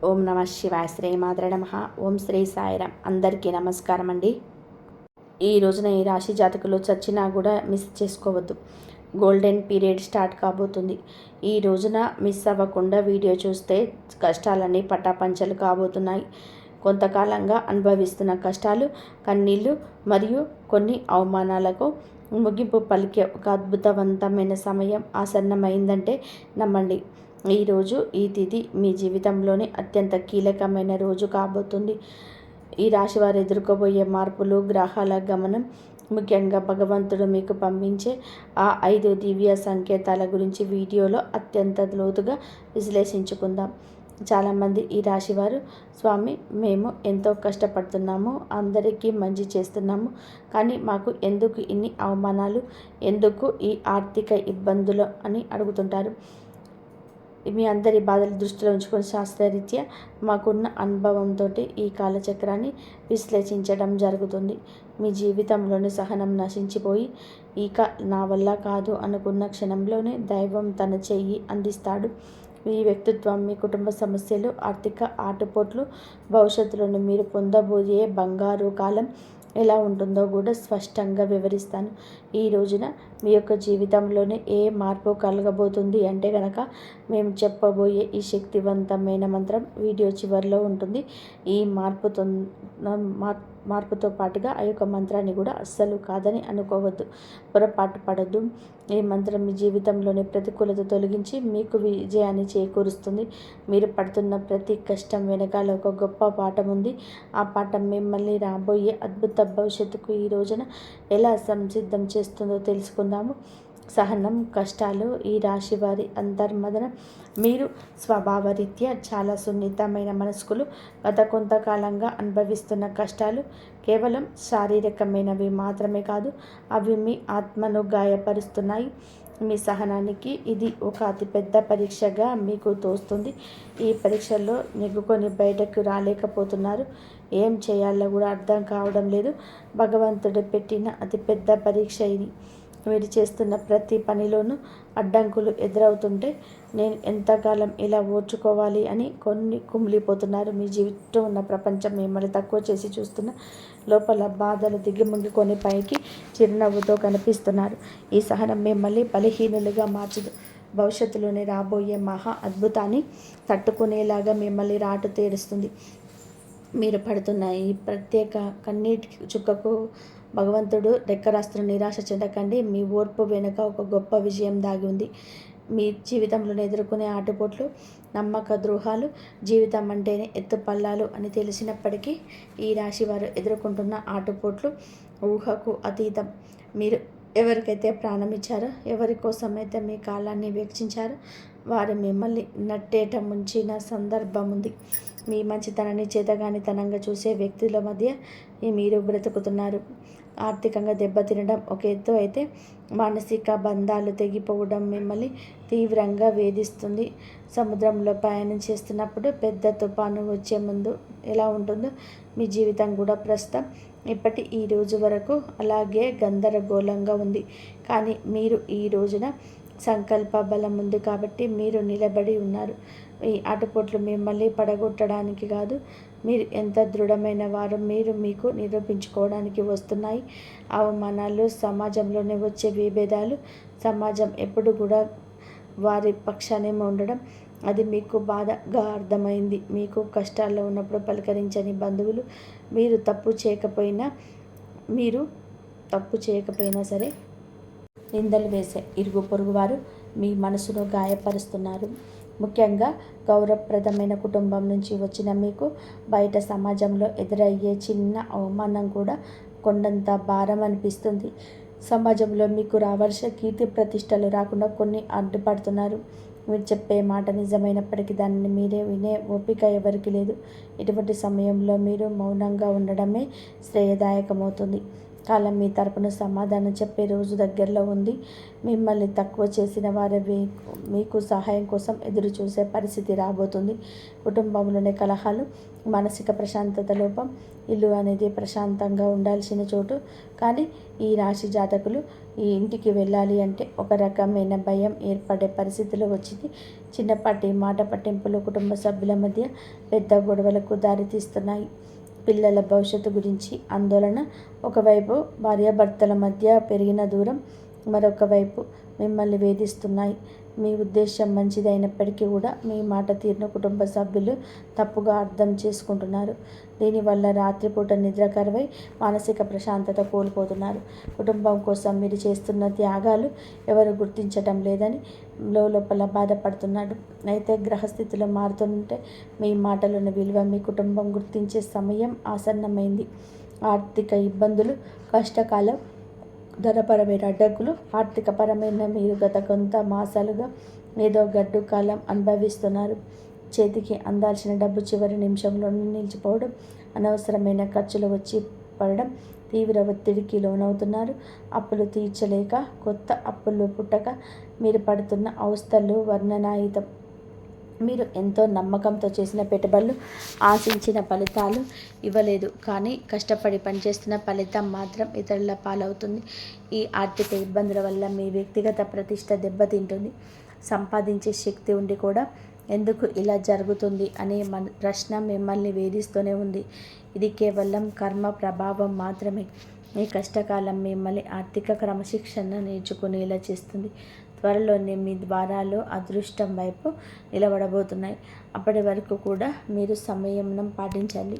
ఓం నమ శివాయ. శ్రీమాత్రే నమః. ఓం శ్రీ సాయిరామ్. అందరికీ నమస్కారం అండి. ఈ రోజున ఈ రాశి జాతకులు చచ్చినా కూడా మిస్ చేసుకోవద్దు. గోల్డెన్ పీరియడ్ స్టార్ట్ కాబోతుంది. ఈ రోజున మిస్ అవ్వకుండా వీడియో చూస్తే కష్టాలన్నీ పటాపంచలు కాబోతున్నాయి. కొంతకాలంగా అనుభవిస్తున్న కష్టాలు, కన్నీళ్ళు మరియు కొన్ని అవమానాలకు ముగింపు పలికే ఒక అద్భుతవంతమైన సమయం ఆసన్నమైందంటే నమ్మండి. ఈరోజు ఈ తిథి మీ జీవితంలోని అత్యంత కీలకమైన రోజు కాబోతుంది. ఈ రాశి వారు ఎదుర్కోబోయే మార్పులు, గ్రహాల గమనం, ముఖ్యంగా భగవంతుడు మీకు పంపించే ఆ 5 దివ్య సంకేతాల గురించి వీడియోలో అత్యంత లోతుగా విశ్లేషించుకుందాం. చాలామంది ఈ రాశివారు, స్వామి మేము ఎంతో కష్టపడుతున్నాము, అందరికీ మంచి చేస్తున్నాము, కానీ మాకు ఎందుకు ఇన్ని అవమానాలు, ఎందుకు ఈ ఆర్థిక ఇబ్బందులు అని అడుగుతుంటారు. మీ అందరి బాధలు దృష్టిలో ఉంచుకొని శాస్త్రరీత్యా మాకున్న అనుభవంతో ఈ కాలచక్రాన్ని విశ్లేషించడం జరుగుతుంది. మీ జీవితంలోని సహనం నశించిపోయి ఇక నా వల్ల కాదు అనుకున్న క్షణంలోనే దైవం తన చెయ్యి అందిస్తాడు. మీ వ్యక్తిత్వం, మీ కుటుంబ సమస్యలు, ఆర్థిక ఆటుపోట్లు, భవిష్యత్తులోని మీరు పొందబోయే బంగారు కాలం ఎలా ఉంటుందో కూడా స్పష్టంగా వివరిస్తాను. ఈ రోజున మీ యొక్క జీవితంలోనే ఏ మార్పు కలగబోతుంది అంటే కనుక మేము చెప్పబోయే ఈ శక్తివంతమైన మంత్రం వీడియో చివరిలో ఉంటుంది. ఈ మార్పుతో పాటుగా ఆ యొక్క మంత్రాన్ని కూడా అస్సలు కాదని అనుకోవద్దు, పొరపాటు పడద్దు. ఈ మంత్రం మీ జీవితంలోని ప్రతికూలత తొలగించి మీకు విజయాన్ని చేకూరుస్తుంది. మీరు పడుతున్న ప్రతి కష్టం వెనకాల ఒక గొప్ప పాఠం ఉంది. ఆ పాఠం మిమ్మల్ని రాబోయే అద్భుత భవిష్యత్తుకు ఈ రోజున ఎలా సంసిద్ధం చేస్తుందో తెలుసుకుందాము. సహనం, కష్టాలు, ఈ రాశి వారి అంతర్మదనం. మీరు స్వభావరీత్యా చాలా సున్నితమైన మనస్కులు. గత కొంతకాలంగా అనుభవిస్తున్న కష్టాలు కేవలం శారీరకమైనవి మాత్రమే కాదు, అవి మీ ఆత్మను గాయపరుస్తున్నాయి. మీ సహనానికి ఇది ఒక అతిపెద్ద పరీక్షగా మీకు తోస్తుంది. ఈ పరీక్షల్లో నెగ్గుకొని బయటకు రాలేకపోతున్నారు. ఏం చేయాలో కూడా అర్థం కావడం లేదు. భగవంతుడు పెట్టిన అతిపెద్ద పరీక్ష ఇది. మీరు చేస్తున్న ప్రతి పనిలోనూ అడ్డంకులు ఎదురవుతుంటే నేను ఎంతకాలం ఇలా ఓర్చుకోవాలి అని కుమిలిపోతున్నారు. మీ జీవితం ఉన్న ప్రపంచం మిమ్మల్ని తక్కువ చేసి చూస్తున్న లోపల బాధలు దిగిముంగికొని పైకి చిరునవ్వుతో కనిపిస్తున్నారు. ఈ సహనం మిమ్మల్ని బలహీనులుగా మార్చదు, భవిష్యత్తులోనే రాబోయే మహా అద్భుతాన్ని తట్టుకునేలాగా మిమ్మల్ని రాటు తేరుస్తుంది. మీరు పడుతున్న ఈ ప్రత్యేక కన్నీటి చుక్కకు భగవంతుడు రెక్కరాస్తున్న నిరాశ చెందకండి. మీ ఓర్పు వెనుక ఒక గొప్ప విజయం దాగి ఉంది. మీ జీవితంలో ఎదుర్కొనే ఆటుపోట్లు, నమ్మక ద్రోహాలు, జీవితం అంటేనే ఎత్తుపల్లాలు అని తెలిసినప్పటికీ ఈ రాశి వారు ఎదుర్కొంటున్న ఆటుపోట్లు ఊహకు అతీతం. మీరు ఎవరికైతే ప్రాణం ఇచ్చారో, ఎవరి కోసమైతే మీ కాలాన్ని వెచ్చించారో వారు మిమ్మల్ని నట్టేట ముంచిన సందర్భం ఉంది. మీ మంచితనాన్ని చేతగానితనంగా చూసే వ్యక్తుల మధ్య మీరు బ్రతుకుతున్నారు. ఆర్థికంగా దెబ్బతినడం ఒక ఎత్తు అయితే, మానసిక బంధాలు తెగిపోవడం మిమ్మల్ని తీవ్రంగా వేధిస్తుంది. సముద్రంలో ప్రయాణం చేస్తున్నప్పుడు పెద్ద తుఫాను వచ్చే ముందు ఎలా ఉంటుందో మీ జీవితం కూడా ప్రస్తుతం ఇప్పటి ఈ రోజు వరకు అలాగే గందరగోళంగా ఉంది. కానీ మీరు ఈ రోజున సంకల్ప బలం ఉంది కాబట్టి మీరు నిలబడి ఉన్నారు. ఈ ఆటుపోట్లు మిమ్మల్ని పడగొట్టడానికి కాదు, మీరు ఎంత దృఢమైన వారు మీరు మీకు నిరూపించుకోవడానికి వస్తున్నాయి. అవమానాలు, సమాజంలోనే వచ్చే విభేదాలు, సమాజం ఎప్పుడు కూడా వారి పక్షానే ఉండడం, అది మీకు బాధగా అర్థమైంది. మీకు కష్టాల్లో ఉన్నప్పుడు పలకరించని బంధువులు, మీరు తప్పు చేయకపోయినా సరే నిందలు వేసే ఇరుగు పొరుగు వారు మీ మనసును గాయపరుస్తున్నారు. ముఖ్యంగా గౌరవప్రదమైన కుటుంబం నుంచి వచ్చిన మీకు బయట సమాజంలో ఎదురయ్యే చిన్న అవమానం కూడా కొండంత భారం అనిపిస్తుంది. సమాజంలో మీకు రావాల్సిన కీర్తి ప్రతిష్టలు రాకుండా కొన్ని అడ్డుపడుతున్నారు. మీరు చెప్పే మాట నిజమైనప్పటికీ దానిని మీరే వినే ఓపిక ఎవరికి లేదు. ఇటువంటి సమయంలో మీరు మౌనంగా ఉండడమే శ్రేయదాయకమవుతుంది. కాలం మీ తరపున సమాధానం చెప్పే రోజు దగ్గరలో ఉంది. మిమ్మల్ని తక్కువ చేసిన వారే మీకు సహాయం కోసం ఎదురు చూసే పరిస్థితి రాబోతుంది. కుటుంబంలోనే కలహాలు, మానసిక ప్రశాంతత లోపం. ఇల్లు అనేది ప్రశాంతంగా ఉండాల్సిన చోటు, కానీ ఈ రాశి జాతకులు ఈ ఇంటికి వెళ్ళాలి అంటే ఒక రకమైన భయం ఏర్పడే పరిస్థితిలో వచ్చింది. చిన్నపాటి మాట పట్టింపులు కుటుంబ సభ్యుల మధ్య పెద్ద గొడవలకు దారితీస్తున్నాయి. పిల్లల భవిష్యత్తు గురించి ఆందోళన. ఒకవైపు భార్యాభర్తల మధ్య పెరిగిన దూరం, మరొక వైపు మిమ్మల్ని వేధిస్తున్నాయి. మీ ఉద్దేశం మంచిదైనప్పటికీ కూడా మీ మాట తీరును కుటుంబ సభ్యులు తప్పుగా అర్థం చేసుకుంటున్నారు. దీనివల్ల రాత్రిపూట నిద్ర కరువై మానసిక ప్రశాంతత కోల్పోతున్నారు. కుటుంబం కోసం మీరు చేస్తున్న త్యాగాలు ఎవరు గుర్తించటం లేదని లోపల బాధపడుతున్నాడు. అయితే గ్రహస్థితిలో మారుతుంటే మీ మాటలోని విలువ మీ కుటుంబం గుర్తించే సమయం ఆసన్నమైంది. ఆర్థిక ఇబ్బందులు, కష్టకాలం, ధనపరమైన అడ్డంకులు. ఆర్థికపరమైన మీరు గత కొంత మాసాలుగా ఏదో గడ్డు కాలం అనుభవిస్తున్నారు. చేతికి అందాల్సిన డబ్బు చివరి నిమిషంలోనే నిలిచిపోవడం, అనవసరమైన ఖర్చులు వచ్చి పడడం, తీవ్ర ఒత్తిడికి లోనవుతున్నారు. అప్పులు తీర్చలేక కొత్త అప్పులు పుట్టక మీరు పడుతున్న అవస్థలు వర్ణనాతీతం. మీరు ఎంతో నమ్మకంతో చేసిన పెట్టుబడులు ఆశించిన ఫలితాలు ఇవ్వలేదు. కానీ కష్టపడి పనిచేస్తున్న ఫలితం మాత్రం ఇతరుల పాలవుతుంది. ఈ ఆర్థిక ఇబ్బందుల వల్ల మీ వ్యక్తిగత ప్రతిష్ట దెబ్బతింటుంది. సంపాదించే శక్తి ఉండి కూడా ఎందుకు ఇలా జరుగుతుంది అనే ప్రశ్న మిమ్మల్ని వేధిస్తూనే ఉంది. ఇది కేవలం కర్మ ప్రభావం మాత్రమే. ఈ కష్టకాలం మిమ్మల్ని ఆర్థిక క్రమశిక్షణ నేర్చుకునేలా చేస్తుంది. త్వరలోనే మీ ద్వారాలు అదృష్టం వైపు నిలబడబోతున్నాయి. అప్పటి వరకు కూడా మీరు సంయమనం పాటించాలి,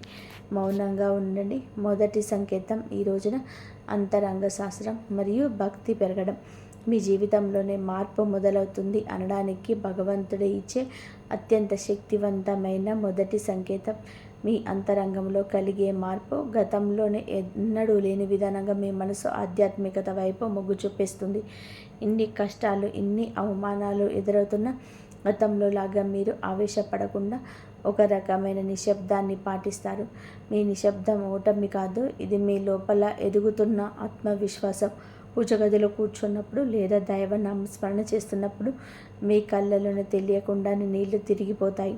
మౌనంగా ఉండండి. మొదటి సంకేతం ఈ రోజున అంతరంగ శాస్త్రం మరియు భక్తి పెరగడం. మీ జీవితంలోనే మార్పు మొదలవుతుంది అనడానికి భగవంతుడే ఇచ్చే అత్యంత శక్తివంతమైన మొదటి సంకేతం. మీ అంతరంగంలో కలిగే మార్పు గతంలోనే ఎన్నడూ లేని విధానంగా మీ మనసు ఆధ్యాత్మికత వైపు మొగ్గు చూపిస్తుంది. ఇన్ని కష్టాలు, ఇన్ని అవమానాలు ఎదురవుతున్న గతంలో లాగా మీరు ఆవేశపడకుండా ఒక రకమైన నిశ్శబ్దాన్ని పాటిస్తారు. మీ నిశ్శబ్దం ఓటమి కాదు, ఇది మీ లోపల ఎదుగుతున్న ఆత్మవిశ్వాసం. పూజ గదిలో కూర్చున్నప్పుడు లేదా దైవ నామస్మరణ చేస్తున్నప్పుడు మీ కళ్ళలోనే తెలియకుండానే నీళ్లు తిరిగిపోతాయి.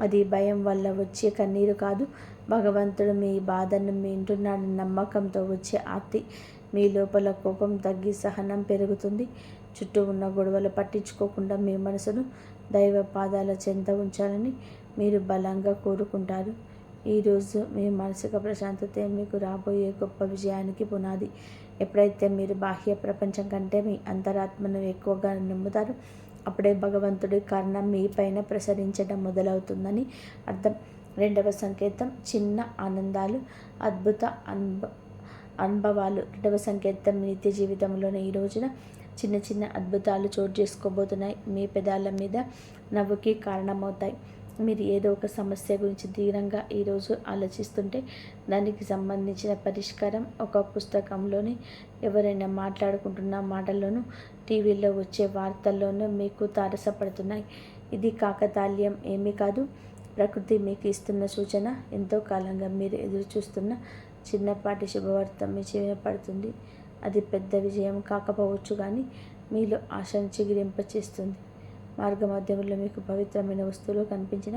అది భయం వల్ల వచ్చే కన్నీరు కాదు, భగవంతుడు మీ బాధను వింటున్నాడని నమ్మకంతో వచ్చే ఆర్తి. మీ లోపల కోపం తగ్గి సహనం పెరుగుతుంది. చుట్టూ ఉన్న గొడవలు పట్టించుకోకుండా మీ మనసును దైవ పాదాల చెంత ఉంచాలని మీరు బలంగా కోరుకుంటారు. ఈరోజు మీ మానసిక ప్రశాంతతే మీకు రాబోయే గొప్ప విజయానికి పునాది. ఎప్పుడైతే మీరు బాహ్య ప్రపంచం కంటే మీ అంతరాత్మను ఎక్కువగా నమ్ముతారో అప్పుడే భగవంతుడి కారణం మీ పైన ప్రసరించడం మొదలవుతుందని అర్థం. రెండవ సంకేతం చిన్న ఆనందాలు, అద్భుత అనుభవాలు. రెండవ సంకేతం నిత్య జీవితంలోనే ఈ రోజున చిన్న చిన్న అద్భుతాలు చోటు చేసుకోబోతున్నాయి. మీ పెదాల మీద నవ్వుకి కారణమవుతాయి. మీరు ఏదో ఒక సమస్య గురించి తీవ్రంగా ఈరోజు ఆలోచిస్తుంటే దానికి సంబంధించిన పరిష్కారం ఒక పుస్తకంలోని, ఎవరైనా మాట్లాడుకుంటున్న మాటల్లోనూ, టీవీలో వచ్చే వార్తల్లోనూ మీకు తారసపడుతున్నాయి. ఇది కాకతాళీయం ఏమీ కాదు. ప్రకృతి మీకు ఇస్తున్న సూచన. ఎంతో కాలంగా మీరు ఎదురు చూస్తున్న చిన్నపాటి శుభవార్త మీ చెవిన పడుతుంది. అది పెద్ద విజయం కాకపోవచ్చు, కానీ మీలో ఆశను చిగురింపచేస్తుంది. మార్గమధ్యంలో మీకు పవిత్రమైన వస్తువులు కనిపించిన,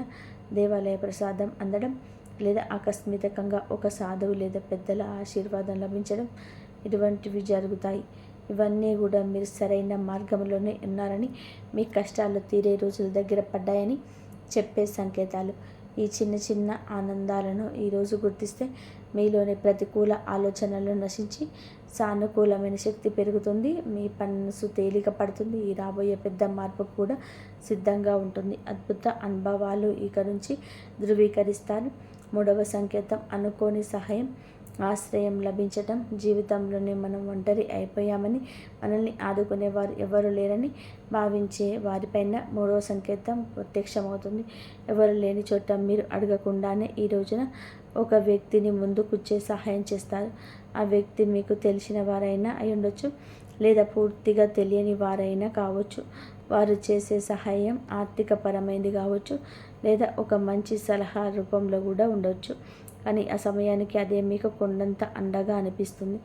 దేవాలయ ప్రసాదం అందడం, లేదా ఆకస్మికంగా ఒక సాధువు లేదా పెద్దల ఆశీర్వాదం లభించడం, ఇటువంటివి జరుగుతాయి. ఇవన్నీ కూడా మీరు సరైన మార్గంలోనే ఉన్నారని, మీ కష్టాలు తీరే రోజుల దగ్గర పడ్డాయని చెప్పే సంకేతాలు. ఈ చిన్న చిన్న ఆనందాలను ఈరోజు గుర్తిస్తే మీలోని ప్రతికూల ఆలోచనలు నశించి సానుకూలమైన శక్తి పెరుగుతుంది. మీ మనసు తేలిక పడుతుంది. ఈ రాబోయే పెద్ద మార్పు కూడా సిద్ధంగా ఉంటుంది. అద్భుత అనుభవాలు ఇక నుంచి ధృవీకరిస్తారు. మూడవ సంకేతం అనుకోని సహాయం, ఆశ్రయం లభించటం. జీవితంలోనే మనం ఒంటరి అయిపోయామని, మనల్ని ఆదుకునేవారు ఎవరు లేరని భావించే వారిపైన మూడవ సంకేతం ప్రత్యక్షమవుతుంది. ఎవరు లేని చోట మీరు అడగకుండానే ఈ రోజున ఒక వ్యక్తిని ముందుకొచ్చే సహాయం చేస్తారు. ఆ వ్యక్తి మీకు తెలిసిన వారైనా అయి ఉండొచ్చు, లేదా పూర్తిగా తెలియని వారైనా కావచ్చు. వారు చేసే సహాయం ఆర్థికపరమైనది కావచ్చు, లేదా ఒక మంచి సలహా రూపంలో కూడా ఉండొచ్చు. కానీ ఆ సమయానికి అదే మీకు కొండంత అండగా అనిపిస్తుంది.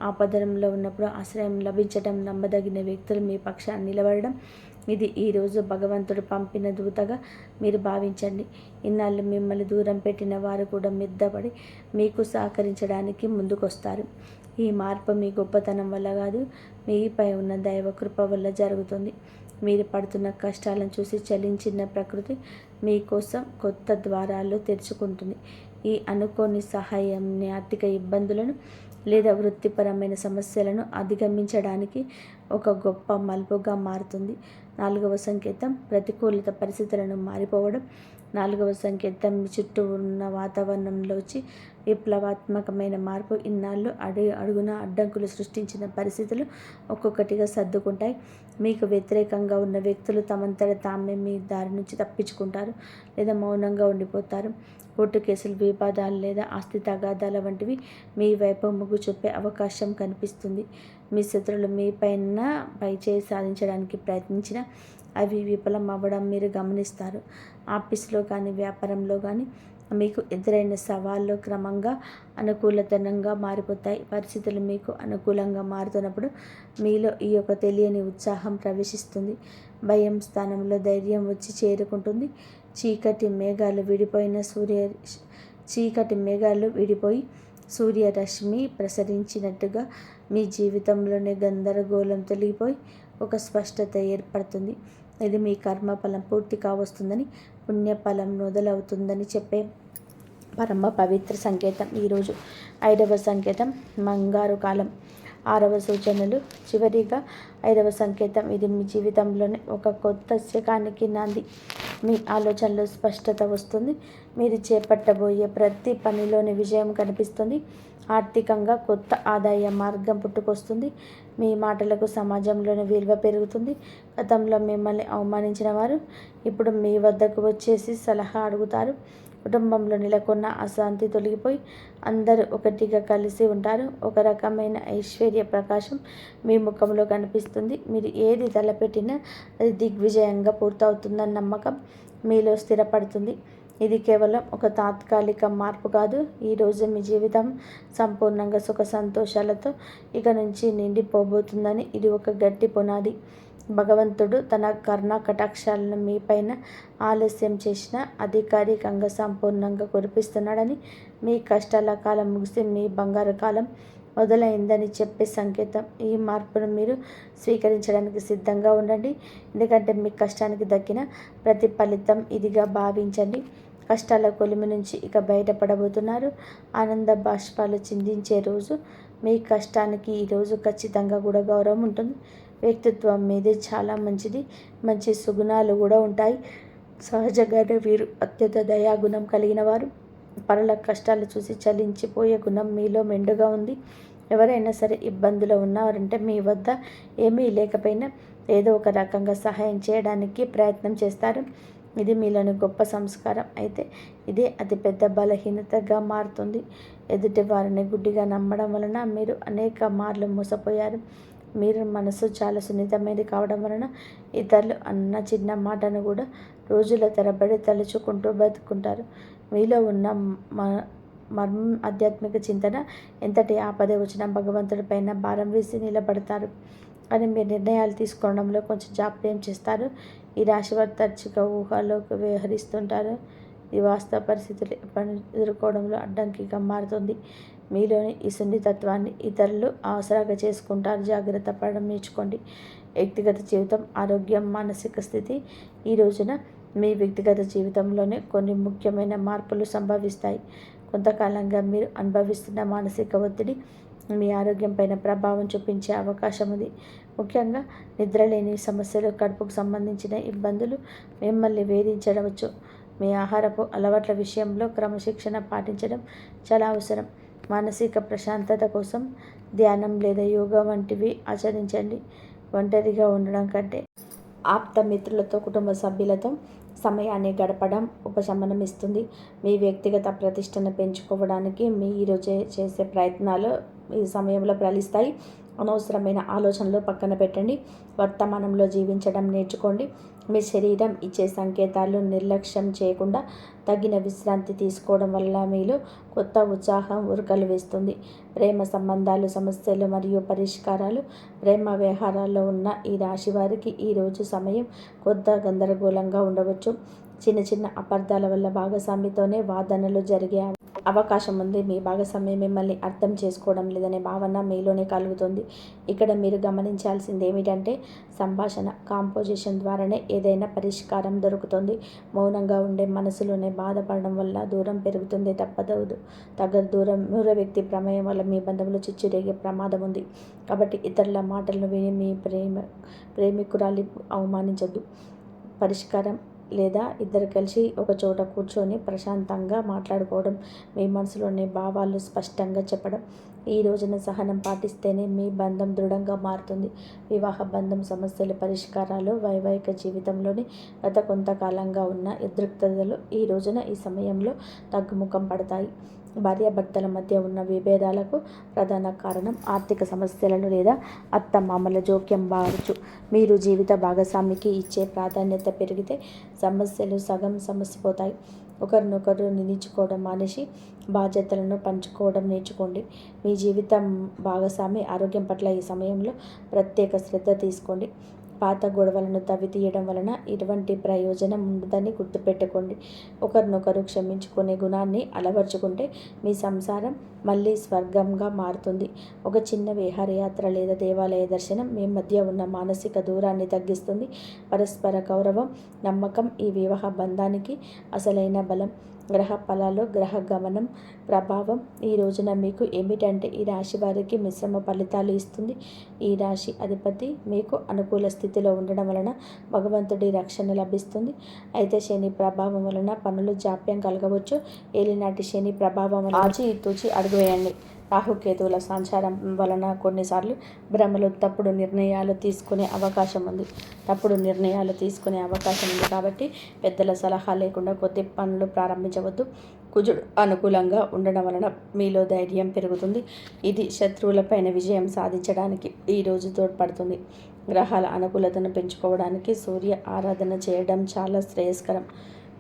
ఆపదలో ఉన్నప్పుడు ఆశ్రయం లభించడం, నమ్మదగిన వ్యక్తులు మీ పక్షాన్ని నిలబడడం, ఇది ఈరోజు భగవంతుడు పంపిన దూతగా మీరు భావించండి. ఇన్నాళ్ళు మిమ్మల్ని దూరం పెట్టిన వారు కూడా మిద్దపడి మీకు సహకరించడానికి ముందుకొస్తారు. ఈ మార్పు మీ గొప్పతనం వల్ల కాదు, మీపై ఉన్న దైవ కృప వల్ల జరుగుతుంది. మీరు పడుతున్న కష్టాలను చూసి చలించిన ప్రకృతి మీకోసం కొత్త ద్వారాలు తెరుచుకుంటుంది. ఈ అనుకోని సహాయాన్ని ఆర్థిక ఇబ్బందులను లేదా వృత్తిపరమైన సమస్యలను అధిగమించడానికి ఒక గొప్ప మలుపుగా మారుతుంది. 4వ సంకేతం ప్రతికూలత పరిస్థితులను మారిపోవడం. 4వ సంకేతం మీ చుట్టూ ఉన్న వాతావరణంలో వచ్చి విప్లవాత్మకమైన మార్పు. ఇన్నాళ్ళు అడుగున అడ్డంకులు సృష్టించిన పరిస్థితులు ఒక్కొక్కటిగా సర్దుకుంటాయి. మీకు వ్యతిరేకంగా ఉన్న వ్యక్తులు తమంతట తామే మీ దారి నుంచి తప్పించుకుంటారు లేదా మౌనంగా ఉండిపోతారు. కోర్టు కేసులు, వివాదాలు లేదా ఆస్తి తగాదాల వంటివి మీ వైపు మొగ్గు చూపే అవకాశం కనిపిస్తుంది. మీ శత్రువులు మీ పైన పైచేయి సాధించడానికి ప్రయత్నించినా అవి విఫలం అవ్వడం మీరు గమనిస్తారు. ఆఫీసులో కానీ వ్యాపారంలో కానీ మీకు ఎదురైన సవాళ్ళు క్రమంగా అనుకూలతనంగా మారిపోతాయి. పరిస్థితులు మీకు అనుకూలంగా మారుతున్నప్పుడు మీలో ఈ యొక్క తెలియని ఉత్సాహం ప్రవేశిస్తుంది. భయం స్థానంలో ధైర్యం వచ్చి చేరుకుంటుంది. చీకటి మేఘాలు విడిపోయి సూర్యరశ్మి ప్రసరించినట్టుగా మీ జీవితంలోనే గందరగోళం తొలగిపోయి ఒక స్పష్టత ఏర్పడుతుంది. ఇది మీ కర్మఫలం పూర్తి కావస్తుందని, పుణ్యఫలం మొదలవుతుందని చెప్పే పరమ పవిత్ర సంకేతం ఈరోజు. 5వ సంకేతం బంగారు కాలం. 6వ సూచనలు. చివరిగా 5వ సంకేతం. ఇది మీ జీవితంలోనే ఒక కొత్త శకానికి నాంది. మీ ఆలోచనలో స్పష్టత వస్తుంది. మీరు చేపట్టబోయే ప్రతి పనిలోని విజయం కనిపిస్తుంది. ఆర్థికంగా కొత్త ఆదాయ మార్గం పుట్టుకొస్తుంది. మీ మాటలకు సమాజంలోని విలువ పెరుగుతుంది. గతంలో మిమ్మల్ని అవమానించిన వారు ఇప్పుడు మీ వద్దకు వచ్చేసి సలహా అడుగుతారు. కుటుంబంలో నెలకొన్న అశాంతి తొలగిపోయి అందరూ ఒకటిగా కలిసి ఉంటారు. ఒక రకమైన ఐశ్వర్య ప్రకాశం మీ ముఖంలో కనిపిస్తుంది. మీరు ఏది తలపెట్టినా అది దిగ్విజయంగా పూర్తవుతుందన్న నమ్మకం మీలో స్థిరపడుతుంది. ఇది కేవలం ఒక తాత్కాలిక మార్పు కాదు. ఈరోజు మీ జీవితం సంపూర్ణంగా సుఖ సంతోషాలతో ఇక నుంచి నిండిపోబోతుందని ఇది ఒక గట్టి పునాది. భగవంతుడు తన కరుణా కటాక్షాలను మీపైన ఆలస్యం చేసినా అధికారికంగా సంపూర్ణంగా కురిపిస్తున్నాడని, మీ కష్టాల కాలం ముగిసి మీ బంగారు కాలం మొదలైందని చెప్పే సంకేతం. ఈ మార్పును మీరు స్వీకరించడానికి సిద్ధంగా ఉండండి. ఎందుకంటే మీ కష్టానికి దక్కిన ప్రతి ఫలితం ఇదిగా భావించండి. కష్టాల కొలిమి నుంచి ఇక బయటపడబోతున్నారు. ఆనంద బాష్పాలు చిందించే రోజు. మీ కష్టానికి ఈరోజు ఖచ్చితంగా కూడా గౌరవం ఉంటుంది. వ్యక్తిత్వం మీదే చాలా మంచిది. మంచి సుగుణాలు కూడా ఉంటాయి. సహజంగానే వీరు అత్యంత దయాగుణం కలిగిన వారు. పరుల కష్టాలు చూసి చలించిపోయే గుణం మీలో మెండుగా ఉంది. ఎవరైనా సరే ఇబ్బందులో ఉన్నవారంటే మీ వద్ద ఏమీ లేకపోయినా ఏదో ఒక రకంగా సహాయం చేయడానికి ప్రయత్నం చేస్తారు. ఇది మీలోని గొప్ప సంస్కారం. అయితే ఇదే అతిపెద్ద బలహీనతగా మారుతుంది. ఎదుటి వారిని గుడ్డిగా నమ్మడం వలన మీరు అనేక మార్లు మోసపోయారు. మీరు మనసు చాలా సున్నితమైనది కావడం వలన ఇతరులు అన్న చిన్న మాటను కూడా రోజుల తరబడి తలుచుకుంటూ బతుకుంటారు. మీలో ఉన్న మర్మం ఆధ్యాత్మిక చింతన ఎంతటి ఆపద వచ్చినా భగవంతుడి పైన భారం వేసి నిలబడతారు. కానీ మీరు నిర్ణయాలు తీసుకోవడంలో కొంచెం జాప్యం చేస్తారు. ఈ రాశి వారు తరచుగా ఊహలోకి వ్యవహరిస్తుంటారు. ఈ వాస్తవ పరిస్థితులు ఎదుర్కోవడంలో అడ్డంకిగా మారుతుంది. మీలోని ఈ సున్నితత్వాన్ని ఇతరులు ఆసరాగా చేసుకుంటారు. జాగ్రత్త పడడం నేర్చుకోండి. వ్యక్తిగత జీవితం, ఆరోగ్యం, మానసిక స్థితి. ఈ రోజున మీ వ్యక్తిగత జీవితంలోనే కొన్ని ముఖ్యమైన మార్పులు సంభవిస్తాయి. కొంతకాలంగా మీరు అనుభవిస్తున్న మానసిక ఒత్తిడి మీ ఆరోగ్యం పైన ప్రభావం చూపించే అవకాశం ఉంది. ముఖ్యంగా నిద్రలేని సమస్యలు, కడుపుకు సంబంధించిన ఇబ్బందులు మిమ్మల్ని వేధించవచ్చు. మీ ఆహారపు అలవాట్ల విషయంలో క్రమశిక్షణ పాటించడం చాలా అవసరం. మానసిక ప్రశాంతత కోసం ధ్యానం లేదా యోగా వంటివి ఆచరించండి. ఒంటరిగా ఉండడం కంటే ఆప్త మిత్రులతో, కుటుంబ సభ్యులతో సమయాన్ని గడపడం ఉపశమనం ఇస్తుంది. మీ వ్యక్తిగత ప్రతిష్టను పెంచుకోవడానికి మీరు చేసే ప్రయత్నాలు ఈ సమయంలో ఫలిస్తాయి. అనవసరమైన ఆలోచనలు పక్కన పెట్టండి. వర్తమానంలో జీవించడం నేర్చుకోండి. మీ శరీరం ఇచ్చే సంకేతాలు నిర్లక్ష్యం చేయకుండా తగిన విశ్రాంతి తీసుకోవడం వల్ల మీలో కొత్త ఉత్సాహం ఉరకలు వేస్తుంది. ప్రేమ సంబంధాలు, సమస్యలు మరియు పరిష్కారాలు. ప్రేమ వ్యవహారాల్లో ఉన్న ఈ రాశి వారికి ఈరోజు సమయం కొత్త గందరగోళంగా ఉండవచ్చు. చిన్న చిన్న అపార్థాల వల్ల భాగస్వామితోనే వాదనలు జరిగే అవకాశం ఉంది. మీ భాగస్వామి మిమ్మల్ని అర్థం చేసుకోవడం లేదనే భావన మీలోనే కలుగుతుంది. ఇక్కడ మీరు గమనించాల్సింది ఏమిటంటే సంభాషణ, కాంపోజిషన్ ద్వారానే ఏదైనా పరిష్కారం దొరుకుతుంది. మౌనంగా ఉండే మనసులోనే బాధపడడం వల్ల దూరం పెరుగుతుంది తగ్గదు. మూడో వ్యక్తి ప్రమేయం వల్ల మీ బంధంలో చిచ్చు రేగే ప్రమాదం ఉంది. కాబట్టి ఇతరుల మాటలను విని మీ ప్రేమికురాలి అవమానించద్దు. పరిష్కారం లేదా ఇద్దరు కలిసి ఒక చోట కూర్చొని ప్రశాంతంగా మాట్లాడుకోవడం, మీ మనసులోని భావాలు స్పష్టంగా చెప్పడం. ఈ రోజున సహనం పాటిస్తేనే మీ బంధం దృఢంగా మారుతుంది. వివాహ బంధం సమస్యలు పరిష్కారాలు, వైవాహిక జీవితంలోని గత కొంతకాలంగా ఉన్న ఉద్రిక్తతలు ఈ సమయంలో తగ్గుముఖం పడతాయి. భార్యాభర్తల మధ్య ఉన్న విభేదాలకు ప్రధాన కారణం ఆర్థిక సమస్యలను లేదా అత్తమామల జోక్యం కావచ్చు. మీరు జీవిత భాగస్వామికి ఇచ్చే ప్రాధాన్యత పెరిగితే సమస్యలు సగం సమసిపోతాయి. ఒకరినొకరు నిందించుకోవడం మానేసి బాధ్యతలను పంచుకోవడం నేర్చుకోండి. మీ జీవితం భాగస్వామి ఆరోగ్యం పట్ల ఈ సమయంలో ప్రత్యేక శ్రద్ధ తీసుకోండి. పాత గొడవలను తవ్వితీయడం వలన ఎటువంటి ప్రయోజనం ఉండదని గుర్తుపెట్టుకోండి. ఒకరినొకరు క్షమించుకునే గుణాన్ని అలవర్చుకుంటే మీ సంసారం మళ్ళీ స్వర్గంగా మారుతుంది. ఒక చిన్న విహారయాత్ర లేదా దేవాలయ దర్శనం మీ మధ్య ఉన్న మానసిక దూరాన్ని తగ్గిస్తుంది. పరస్పర గౌరవం, నమ్మకం ఈ వివాహ బంధానికి అసలైన బలం. గ్రహ ఫలాలు, గ్రహ గమనం ప్రభావం ఈ రోజున మీకు ఏమిటంటే ఈ రాశి వారికి మిశ్రమ ఫలితాలు ఇస్తుంది. ఈ రాశి అధిపతి మీకు అనుకూల స్థితిలో ఉండడం వలన భగవంతుడి రక్షణ లభిస్తుంది. అయితే శని ప్రభావం వలన పనులు జాప్యం కలగవచ్చు. ఏలినాటి శని ప్రభావం వలన ఆచితూచి అడుగు వేయండి. రాహుకేతువుల సంచారం వలన కొన్నిసార్లు భ్రమలు, తప్పుడు నిర్ణయాలు తీసుకునే అవకాశం ఉంది. కాబట్టి పెద్దల సలహా లేకుండా కొత్త పనులు ప్రారంభించవద్దు. కుజుడు అనుకూలంగా ఉండడం వలన మీలో ధైర్యం పెరుగుతుంది. ఇది శత్రువులపైన విజయం సాధించడానికి ఈరోజు తోడ్పడుతుంది. గ్రహాల అనుకూలతను పెంచుకోవడానికి సూర్య ఆరాధన చేయడం చాలా శ్రేయస్కరం.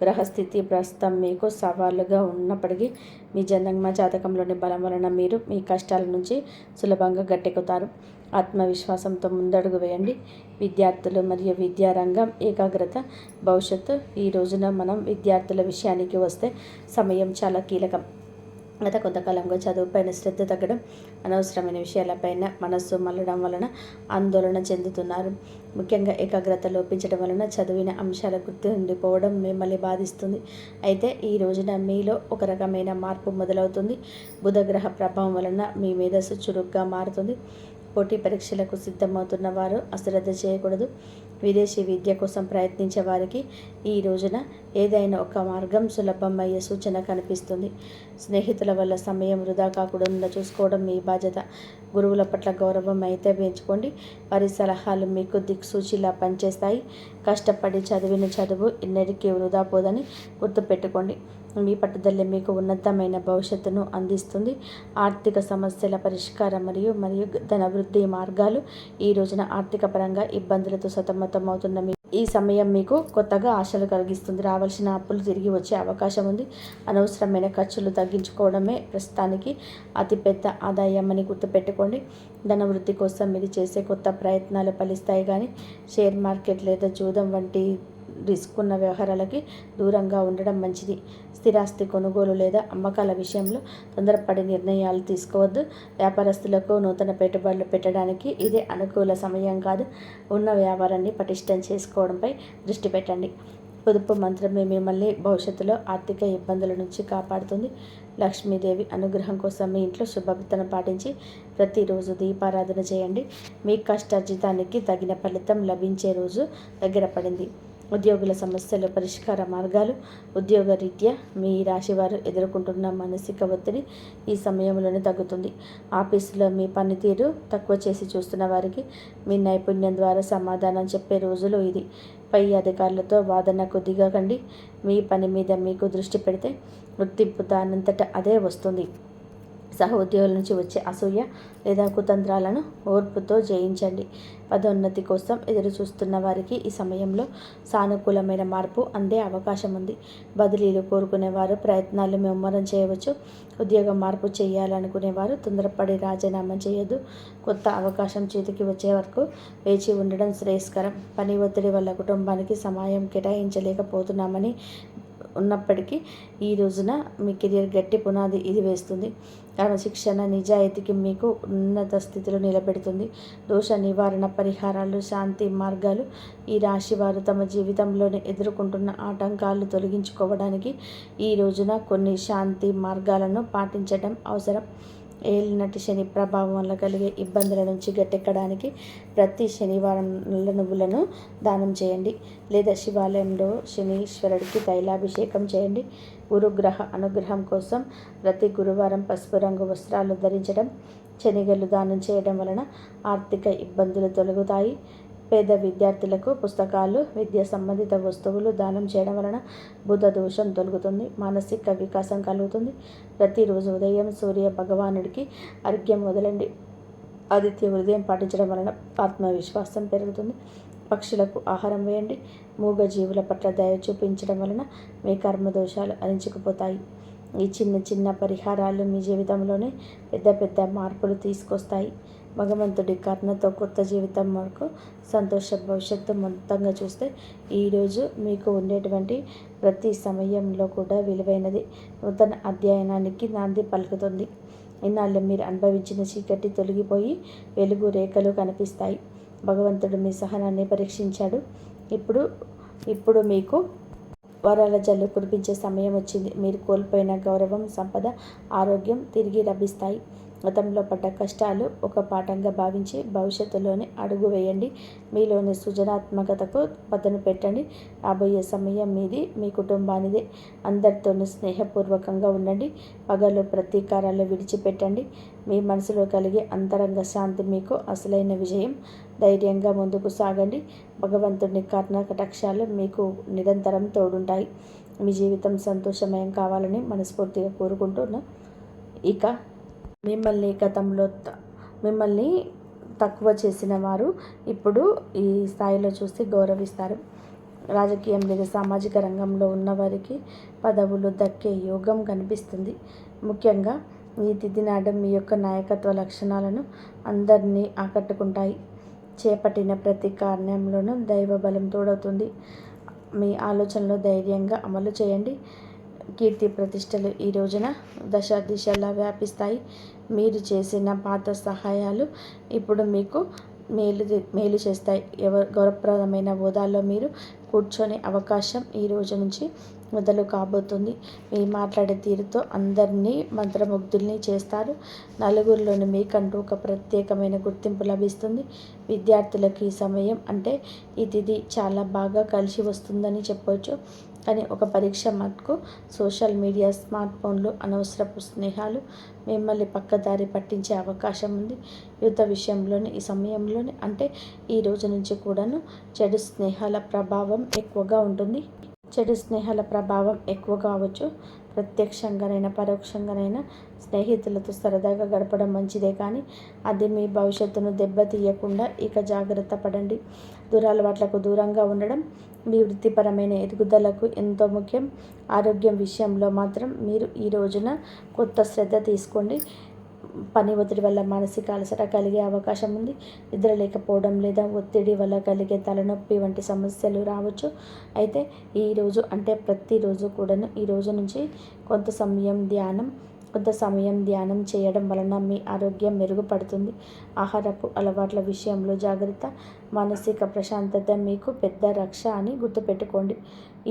గ్రహస్థితి ప్రస్తుతం మీకు సవాలుగా ఉన్నప్పటికీ మీ జన్మ జాతకంలోని బలం వలన మీరు మీ కష్టాల నుంచి సులభంగా గట్టెక్కుతారు. ఆత్మవిశ్వాసంతో ముందడుగు వేయండి. విద్యార్థులు మరియు విద్యారంగం ఏకాగ్రత భవిష్యత్తు. ఈ రోజున మనం విద్యార్థుల విషయానికి వస్తే సమయం చాలా కీలకం. గత కొంతకాలంగా చదువుపైన శ్రద్ధ తగ్గడం, అనవసరమైన విషయాలపైన మనస్సు మళ్ళడం వలన ఆందోళన చెందుతున్నారు. ముఖ్యంగా ఏకాగ్రత లోపించడం వలన చదివిన అంశాల గుర్తు ఉండిపోవడం మిమ్మల్ని బాధిస్తుంది. అయితే ఈ రోజున మీలో ఒక రకమైన మార్పు మొదలవుతుంది. బుధగ్రహ ప్రభావం వలన మీ మేధస్సు చురుగ్గా మారుతుంది. పోటీ పరీక్షలకు సిద్ధమవుతున్న వారు అశ్రద్ధ చేయకూడదు. విదేశీ విద్య కోసం ప్రయత్నించే వారికి ఈ రోజున ఏదైనా ఒక మార్గం సులభమయ్యే సూచన కనిపిస్తుంది. స్నేహితుల వల్ల సమయం వృధా కాకుండా చూసుకోవడం మీ బాధ్యత. గురువుల పట్ల గౌరవం అయితే పెంచుకోండి. వారి సలహాలు మీకు దిక్సూచిలా పనిచేస్తాయి. కష్టపడి చదివిన చదువు ఎన్నటికీ వృధా పోదని గుర్తుపెట్టుకోండి. మీ పట్టుదల మీకు ఉన్నతమైన భవిష్యత్తును అందిస్తుంది. ఆర్థిక సమస్యల పరిష్కారం మరియు ధనవృద్ధి మార్గాలు. ఈ రోజున ఆర్థిక పరంగా ఇబ్బందులతో సతమతమవుతున్న ఈ సమయం మీకు కొత్తగా ఆశలు కలిగిస్తుంది. రావాల్సిన అప్పులు తిరిగి వచ్చే అవకాశం ఉంది. అనవసరమైన ఖర్చులు తగ్గించుకోవడమే ప్రస్తుతానికి అతిపెద్ద ఆదాయం అని గుర్తుపెట్టుకోండి. ధనవృద్ధి కోసం మీరు చేసే కొత్త ప్రయత్నాలు ఫలిస్తాయి. కానీ షేర్ మార్కెట్ లేదా జూదం వంటి రిస్క్ ఉన్న వ్యవహారాలకి దూరంగా ఉండడం మంచిది. స్థిరాస్తి కొనుగోలు లేదా అమ్మకాల విషయంలో తొందరపడి నిర్ణయాలు తీసుకోవద్దు. వ్యాపారస్తులకు నూతన పెట్టుబడులు పెట్టడానికి ఇది అనుకూల సమయం కాదు. ఉన్న వ్యాపారాన్ని పటిష్టం చేసుకోవడంపై దృష్టి పెట్టండి. పొదుపు మంత్రమే మిమ్మల్ని భవిష్యత్తులో ఆర్థిక ఇబ్బందుల నుంచి కాపాడుతుంది. లక్ష్మీదేవి అనుగ్రహం కోసం మీ ఇంట్లో శుభ్రతను పాటించి ప్రతిరోజు దీపారాధన చేయండి. మీ కష్టార్జితానికి తగిన ఫలితం లభించే రోజు దగ్గర పడింది. ఉద్యోగుల సమస్యలు పరిష్కార మార్గాలు. ఉద్యోగరీత్యా మీ రాశివారు ఎదుర్కొంటున్న మానసిక ఒత్తిడి ఈ సమయంలోనే తగ్గుతుంది. ఆఫీసులో మీ పనితీరు తక్కువ చేసి చూస్తున్న వారికి మీ నైపుణ్యం ద్వారా సమాధానం చెప్పే రోజులు ఇది. పై అధికారులతో వాదనకు దిగకండి. మీ పని మీద మీకు దృష్టి పెడితే గుర్తింపు దానంతట అదే వస్తుంది. సహోద్యోగుల నుంచి వచ్చే అసూయ లేదా కుతంత్రాలను ఓర్పుతో జయించండి. పదోన్నతి కోసం ఎదురు చూస్తున్న వారికి ఈ సమయంలో సానుకూలమైన మార్పు అందే అవకాశం ఉంది. బదిలీలు కోరుకునేవారు ప్రయత్నాలు ముమ్మరం చేయవచ్చు. ఉద్యోగం మార్పు చేయాలనుకునేవారు తొందరపడి రాజీనామా చేయొద్దు. కొత్త అవకాశం చేతికి వచ్చే వరకు వేచి ఉండడం శ్రేయస్కరం. పని ఒత్తిడి వల్ల కుటుంబానికి సమయం కేటాయించలేకపోతున్నామని ఉన్నప్పటికీ ఈ రోజున మీ కెరియర్ గట్టి పునాది ఇది వేస్తుంది. క్రమశిక్షణ నిజాయితీకి మీకు ఉన్నత స్థితిలో నిలబెడుతుంది. దోష నివారణ పరిహారాలు, శాంతి మార్గాలు ఈ రాశి వారు తమ జీవితంలోనే ఎదుర్కొంటున్న ఆటంకాలు తొలగించుకోవడానికి ఈ రోజున కొన్ని శాంతి మార్గాలను పాటించడం అవసరం. ఏలినటి శని ప్రభావం వల్ల కలిగే ఇబ్బందుల నుంచి గట్టెక్కడానికి ప్రతి శనివారం నల్ల నువ్వులను దానం చేయండి, లేదా శివాలయంలో శనీశ్వరుడికి తైలాభిషేకం చేయండి. గురుగ్రహ అనుగ్రహం కోసం ప్రతి గురువారం పసుపు రంగు వస్త్రాలు ధరించడం, శనిగలు దానం చేయడం వలన ఆర్థిక ఇబ్బందులు తొలగుతాయి. పేద విద్యార్థులకు పుస్తకాలు, విద్యా సంబంధిత వస్తువులు దానం చేయడం వలన బుధ దోషం తొలగుతుంది, మానసిక వికాసం కలుగుతుంది. ప్రతిరోజు ఉదయం సూర్య భగవానుడికి అర్ఘ్యం వదలండి. ఆదిత్య హృదయం పాటించడం వలన ఆత్మవిశ్వాసం పెరుగుతుంది. పక్షులకు ఆహారం వేయండి. మూగ జీవుల పట్ల దయ చూపించడం వలన మీ కర్మదోషాలు అణించుకుపోతాయి. ఈ చిన్న చిన్న పరిహారాలు మీ జీవితంలోనే పెద్ద పెద్ద మార్పులు తీసుకొస్తాయి. భగవంతుడి కరుణతో కొత్త జీవితం వరకు సంతోష భవిష్యత్తు మొత్తంగా చూస్తే ఈరోజు మీకు ఉండేటువంటి ప్రతి సమయంలో కూడా విలువైనది. నూతన అధ్యయనానికి నాంది పలుకుతుంది. ఇన్నాళ్ళు మీరు అనుభవించిన చీకటి తొలగిపోయి వెలుగు రేఖలు కనిపిస్తాయి. భగవంతుడు మీ సహనాన్ని పరీక్షించాడు. ఇప్పుడు మీకు వరాల జల్లు కురిపించే సమయం వచ్చింది. మీరు కోల్పోయిన గౌరవం, సంపద, ఆరోగ్యం తిరిగి లభిస్తాయి. గతంలో పడ్డ కష్టాలు ఒక పాఠంగా భావించి భవిష్యత్తులోనే అడుగు వేయండి. మీలోని సృజనాత్మకతకు పదును పెట్టండి. రాబోయే సమయం మీది, మీ కుటుంబానిదే. అందరితోనూ స్నేహపూర్వకంగా ఉండండి. పగలు ప్రతీకారాలు విడిచిపెట్టండి. మీ మనసులో కలిగే అంతరంగ శాంతి మీకు అసలైన విజయం. ధైర్యంగా ముందుకు సాగండి. భగవంతుని కరుణ కటాక్షాలు మీకు నిరంతరం తోడుంటాయి. మీ జీవితం సంతోషమయం కావాలని మనస్ఫూర్తిగా కోరుకుంటున్నా. ఇక మిమ్మల్ని తక్కువ చేసిన వారు ఇప్పుడు ఈ స్థాయిలో చూసి గౌరవిస్తారు. రాజకీయం లేదా సామాజిక రంగంలో ఉన్నవారికి పదవులు దక్కే యోగం కనిపిస్తుంది. ముఖ్యంగా ఈ తిథి నాడు మీ యొక్క నాయకత్వ లక్షణాలను అందరినీ ఆకట్టుకుంటాయి. చేపట్టిన ప్రతి కార్యంలోనూ దైవ బలం తోడవుతుంది. మీ ఆలోచనలు ధైర్యంగా అమలు చేయండి. కీర్తి ప్రతిష్టలు ఈ రోజున దశ దిశలా వ్యాపిస్తాయి. మీరు చేసిన పాత సహాయాలు ఇప్పుడు మీకు మేలు చేస్తాయి. గౌరవప్రదమైన హోదాలో మీరు కూర్చొనే అవకాశం ఈ రోజు నుంచి మొదలు కాబోతుంది. మీ మాట్లాడే తీరుతో అందరినీ మంత్రముగ్ధుల్ని చేస్తారు. నలుగురిలోని మీకంటూ ఒక ప్రత్యేకమైన గుర్తింపు లభిస్తుంది. విద్యార్థులకు ఈ సమయం అంటే ఈ తిథి చాలా బాగా కలిసి వస్తుందని చెప్పవచ్చు. కానీ ఒక పరీక్ష మటుకు సోషల్ మీడియా, స్మార్ట్ ఫోన్లు, అనవసరపు స్నేహాలు మిమ్మల్ని పక్కదారి పట్టించే అవకాశం ఉంది. యువత విషయంలోని ఈ సమయంలోనే అంటే ఈ రోజు నుంచి కూడాను చెడు స్నేహాల ప్రభావం ఎక్కువగా ఉంటుంది. చెడు స్నేహాల ప్రభావం ఎక్కువ కావచ్చు. ప్రత్యక్షంగానైనా పరోక్షంగానైనా స్నేహితులతో సరదాగా గడపడం మంచిదే, కానీ అది మీ భవిష్యత్తును దెబ్బతీయకుండా ఇక జాగ్రత్త పడండి. దురలవాట్లకు దూరంగా ఉండడం మీ వృత్తిపరమైన ఎదుగుదలకు ఎంతో ముఖ్యం. ఆరోగ్యం విషయంలో మాత్రం మీరు ఈ రోజున కొత్త శ్రద్ధ తీసుకోండి. పని ఒత్తిడి వల్ల మానసిక అలసట కలిగే అవకాశం ఉంది. నిద్ర లేకపోవడం లేదా ఒత్తిడి వల్ల కలిగే తలనొప్పి వంటి సమస్యలు రావచ్చు. అయితే ఈరోజు అంటే ప్రతిరోజు కూడాను ఈ రోజు నుంచి కొంత సమయం ధ్యానం చేయడం వలన మీ ఆరోగ్యం మెరుగుపడుతుంది. ఆహారపు అలవాట్ల విషయంలో జాగ్రత్త. మానసిక ప్రశాంతత మీకు పెద్ద రక్ష అని గుర్తుపెట్టుకోండి.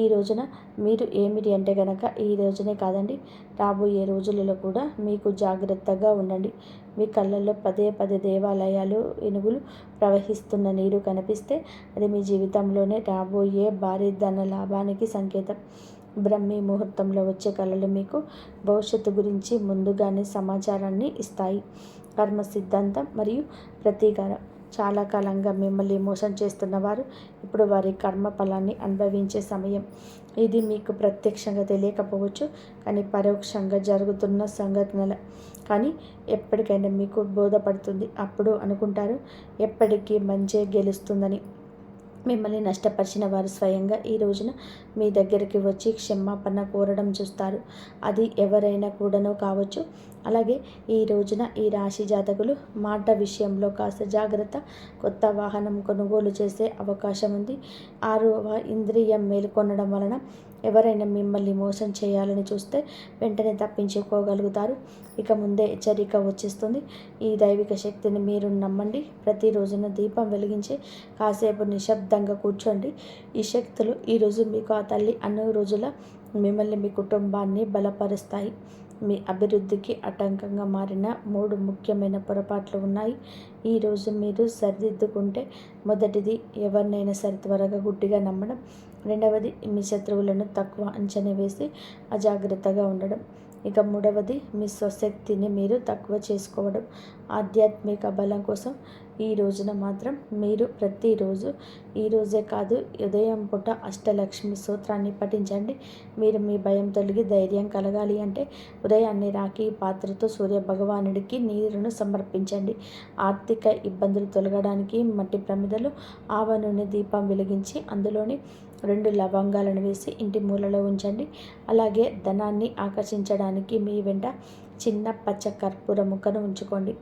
ఈ రోజున మీరు ఏమిటి అంటే కనుక ఈ రోజునే కాదండి, రాబోయే రోజులలో కూడా మీకు జాగ్రత్తగా ఉండండి. మీ కళ్ళల్లో పదే పదే దేవాలయాలు, ఏనుగులు ప్రవహిస్తున్న నీరు కనిపిస్తే అది మీ జీవితంలోనే రాబోయే భారీ ధన లాభానికి సంకేతం. బ్రహ్మీ ముహూర్తంలో వచ్చే కళలు మీకు భవిష్యత్తు గురించి ముందుగానే సమాచారాన్ని ఇస్తాయి. కర్మ సిద్ధాంతం మరియు ప్రతీకారం. చాలా కాలంగా మిమ్మల్ని మోసం చేస్తున్న వారు ఇప్పుడు వారి కర్మ ఫలాన్ని అనుభవించే సమయం. ఇది మీకు ప్రత్యక్షంగా తెలియకపోవచ్చు, కానీ పరోక్షంగా జరుగుతున్న సంఘటనల కానీ ఎప్పటికైనా మీకు బోధపడుతుంది. అప్పుడు అనుకుంటారు ఎప్పటికీ మంచే గెలుస్తుందని. మిమ్మల్ని నష్టపరిచిన వారు స్వయంగా ఈ రోజున మీ దగ్గరికి వచ్చి క్షమాపణ కోరడం చూస్తారు. అది ఎవరైనా కూడాను కావచ్చు. అలాగే ఈ రోజున ఈ రాశి జాతకులు మాట విషయంలో కాస్త జాగ్రత్త. కొత్త వాహనం కొనుగోలు చేసే అవకాశం ఉంది. 6వ ఇంద్రియం మేల్కొనడం వలన ఎవరైనా మిమ్మల్ని మోసం చేయాలని చూస్తే వెంటనే తప్పించుకోగలుగుతారు. ఇక ముందే హెచ్చరిక వచ్చేస్తుంది. ఈ దైవిక శక్తిని మీరు నమ్మండి. ప్రతిరోజున దీపం వెలిగించి కాసేపు నిశ్శబ్దంగా కూర్చోండి. ఈ శక్తులు ఈరోజు మీకు ఆ తల్లి అన్ని రోజుల మిమ్మల్ని, మీ కుటుంబాన్ని బలపరుస్తాయి. మీ అభివృద్ధికి ఆటంకంగా మారిన 3 ముఖ్యమైన పొరపాట్లు ఉన్నాయి. ఈరోజు మీరు సరిదిద్దుకుంటే, మొదటిది ఎవరినైనా సరే త్వరగా గుడ్డిగా నమ్మడం. రెండవది మీ శత్రువులను తక్కువ అంచనా వేసి అజాగ్రత్తగా ఉండడం. ఇక మూడవది మీ స్వశక్తిని మీరు తక్కువ చేసుకోవడం. ఆధ్యాత్మిక బలం కోసం ఈ రోజున మాత్రం మీరు ప్రతిరోజు, ఈరోజే కాదు ఉదయం పూట అష్టలక్ష్మి స్తోత్రాన్ని పఠించండి. మీరు మీ భయం తొలగి ధైర్యం కలగాలి అంటే ఉదయాన్నే రాఖీ పాత్రతో సూర్య భగవానుడికి నీరును సమర్పించండి. ఆర్థిక ఇబ్బందులు తొలగడానికి మట్టి ప్రమిదలు, ఆవ నూనె దీపం వెలిగించి అందులోని 2 లవంగాలను వేసి ఇంటి మూలలో ఉంచండి. అలాగే ధనాన్ని ఆకర్షించడానికి మీ వెంట చిన్న పచ్చ కర్పూర ముక్కను ఉంచుకోండి.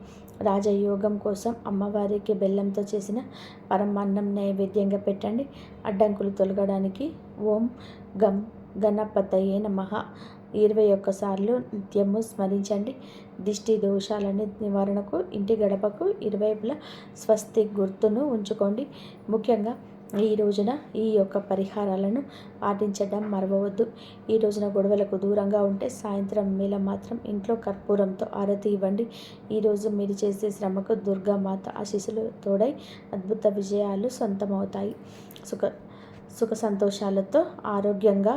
రాజయోగం కోసం అమ్మవారికి బెల్లంతో చేసిన పరమాన్నం నైవేద్యంగా పెట్టండి. అడ్డంకులు తొలగడానికి ఓం గం గణపతయే నమః 21 సార్లు నిత్యము స్మరించండి. దిష్టి దోషాలని నివారణకు ఇంటి గడపకు ఇరువైపులా స్వస్తి గుర్తును ఉంచుకోండి. ముఖ్యంగా ఈ రోజున ఈ యొక్క పరిహారాలను పాటించడం మరవవద్దు. ఈ రోజున గొడవలకు దూరంగా ఉంటే సాయంత్రం వేళ మాత్రం ఇంట్లో కర్పూరంతో ఆరతి ఇవ్వండి. ఈరోజు మీరు చేసే శ్రమకు దుర్గామాత ఆశీస్సులు తోడై అద్భుత విజయాలు సొంతమవుతాయి. సుఖ సంతోషాలతో, ఆరోగ్యంగా,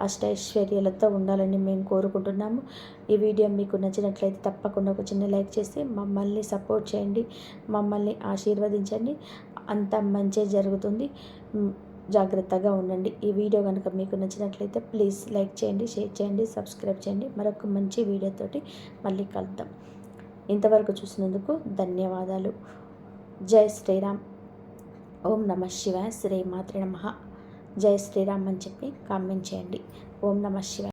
అష్టైశ్వర్యాలతో ఉండాలని మేము కోరుకుంటున్నాము. ఈ వీడియో మీకు నచ్చినట్లయితే తప్పకుండా ఒక చిన్న లైక్ చేసి మమ్మల్ని సపోర్ట్ చేయండి. మమ్మల్ని ఆశీర్వదించండి. అంతా మంచే జరుగుతుంది. జాగ్రత్తగా ఉండండి. ఈ వీడియో కనుక మీకు నచ్చినట్లయితే ప్లీజ్ లైక్ చేయండి, షేర్ చేయండి, సబ్స్క్రైబ్ చేయండి. మరొక మంచి వీడియోతోటి మళ్ళీ కలుద్దాం. ఇంతవరకు చూసినందుకు ధన్యవాదాలు. జై శ్రీరామ్. ఓం నమః శివాయ. శ్రీమాత్రే నమః. జై శ్రీరామ్ అని చెప్పి కామెంట్ చేయండి. ఓం నమః శివాయ.